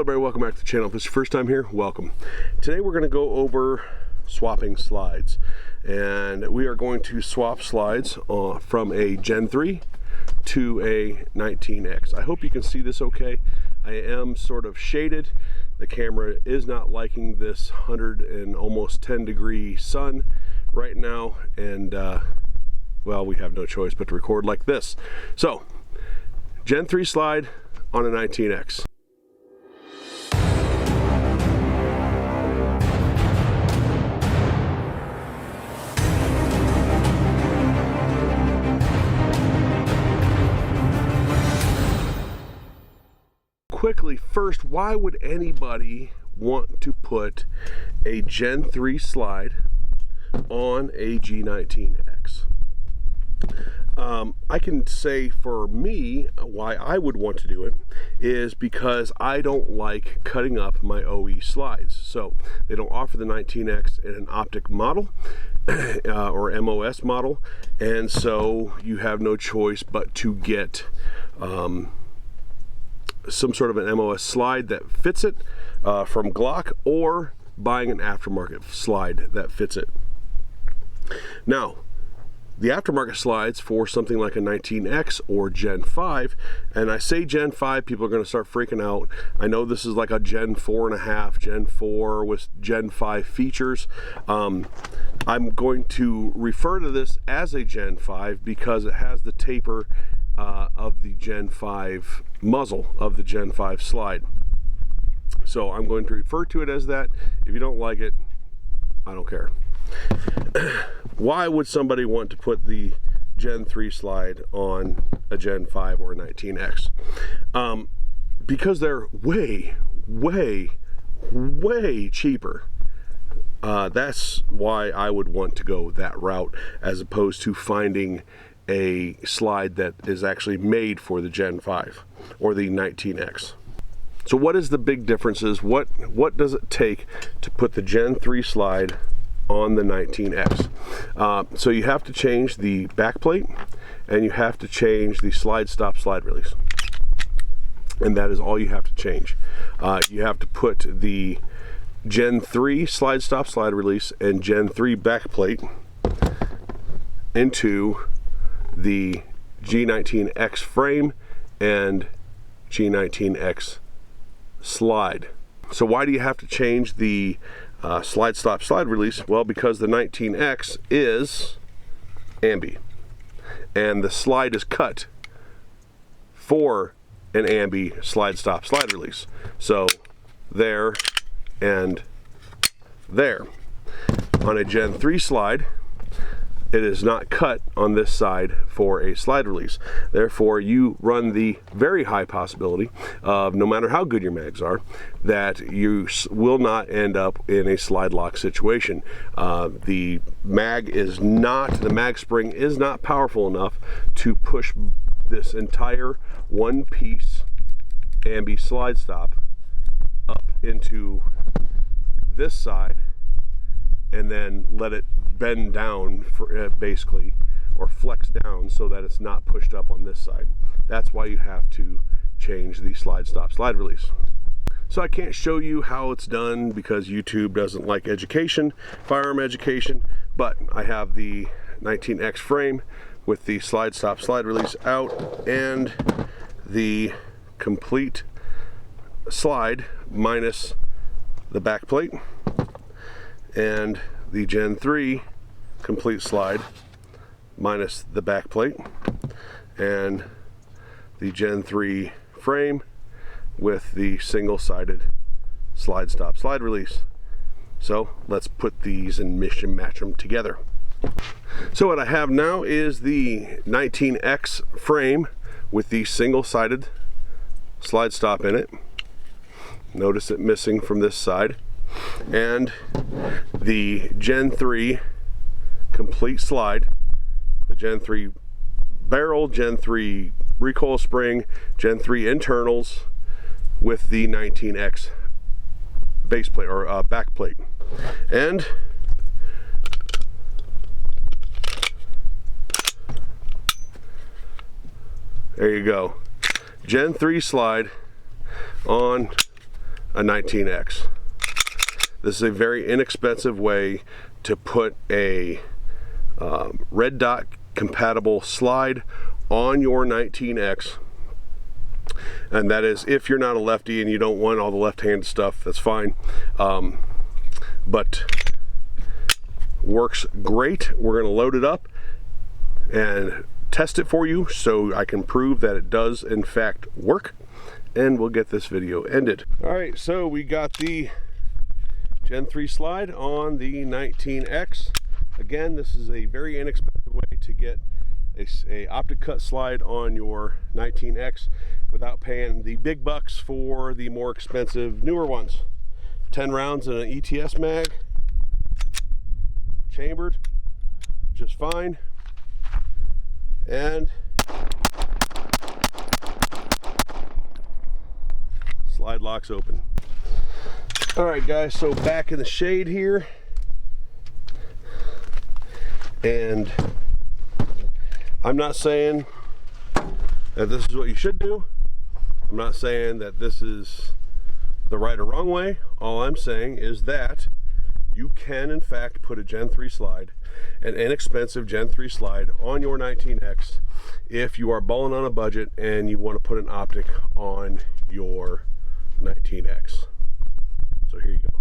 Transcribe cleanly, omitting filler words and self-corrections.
everybody, welcome back to the channel. If this is your first time here, welcome. Today we're going to go over swapping slides, and we are going to swap slides from a Gen 3 to a 19X. I hope you can see this okay. I am sort of shaded. The camera is not liking this 100 and almost 10 degree sun right now, and well, we have no choice but to record like this. So, Gen 3 slide on a 19X. Quickly, first, why would anybody want to put a Gen 3 slide on a G19X? I can say for me why I would want to do it is because I don't like cutting up my OE slides. So they don't offer the 19X in an optic model or MOS model, and so you have no choice but to get some sort of an MOS slide that fits it from Glock, or buying an aftermarket slide that fits it. Now, the aftermarket slides for something like a 19X or Gen 5, and I say Gen 5, people are going to start freaking out. I know this is like a Gen 4.5, Gen 4 with Gen 5 features. I'm going to refer to this as a Gen 5 because it has the taper of the Gen 5 muzzle of the Gen 5 slide. So I'm going to refer to it as that. If you don't like it, I don't care. Why would somebody want to put the Gen 3 slide on a Gen 5 or a 19X? Because they're way cheaper. That's why I would want to go that route, as opposed to finding a slide that is actually made for the Gen 5 or the 19X. So what is the big differences? What does it take to put the Gen 3 slide on the 19X? So you have to change the back plate, and you have to change the slide stop slide release, and that is all you have to change. You have to put the Gen 3 slide stop slide release and Gen 3 back plate into the G19X frame and G19X slide. So why do you have to change the slide stop slide release? Well, because the 19X is ambi, and the slide is cut for an ambi slide stop slide release. So there and there. On a Gen 3 slide, it is not cut on this side for a slide release. Therefore, you run the very high possibility of, no matter how good your mags are, that you will not end up in a slide lock situation. The mag spring is not powerful enough to push this entire one-piece ambi slide stop up into this side and then let it bend down for, basically, or flex down so that it's not pushed up on this side. That's why you have to change the slide stop slide release. So I can't show you how it's done because YouTube doesn't like education, firearm education, but I have the 19X frame with the slide stop slide release out and the complete slide minus the back plate, and the Gen 3 complete slide minus the back plate, and the Gen 3 frame with the single-sided slide stop slide release. So let's put these and match them together. So what I have now is the 19X frame with the single-sided slide stop in it. Notice it missing from this side. And the Gen 3 complete slide, the Gen 3 barrel, Gen 3 recoil spring, Gen 3 internals with the 19X base plate or back plate. And there you go. Gen 3 slide on a 19X. This is a very inexpensive way to put a red dot compatible slide on your 19X. And that is if you're not a lefty and you don't want all the left-handed stuff, that's fine. But works great. We're going to load it up and test it for you so I can prove that it does in fact work, and we'll get this video ended. All right, so we got the Gen 3 slide on the 19X. Again, this is a very inexpensive way to get a optic cut slide on your 19X without paying the big bucks for the more expensive newer ones. 10 rounds in an ETS mag, chambered just fine, and slide locks open. All right guys, so back in the shade here, and I'm not saying that this is what you should do. I'm not saying that this is the right or wrong way. All I'm saying is that you can in fact put a Gen 3 slide, an inexpensive Gen 3 slide on your 19X if you are balling on a budget and you want to put an optic on your 19X. So here you go.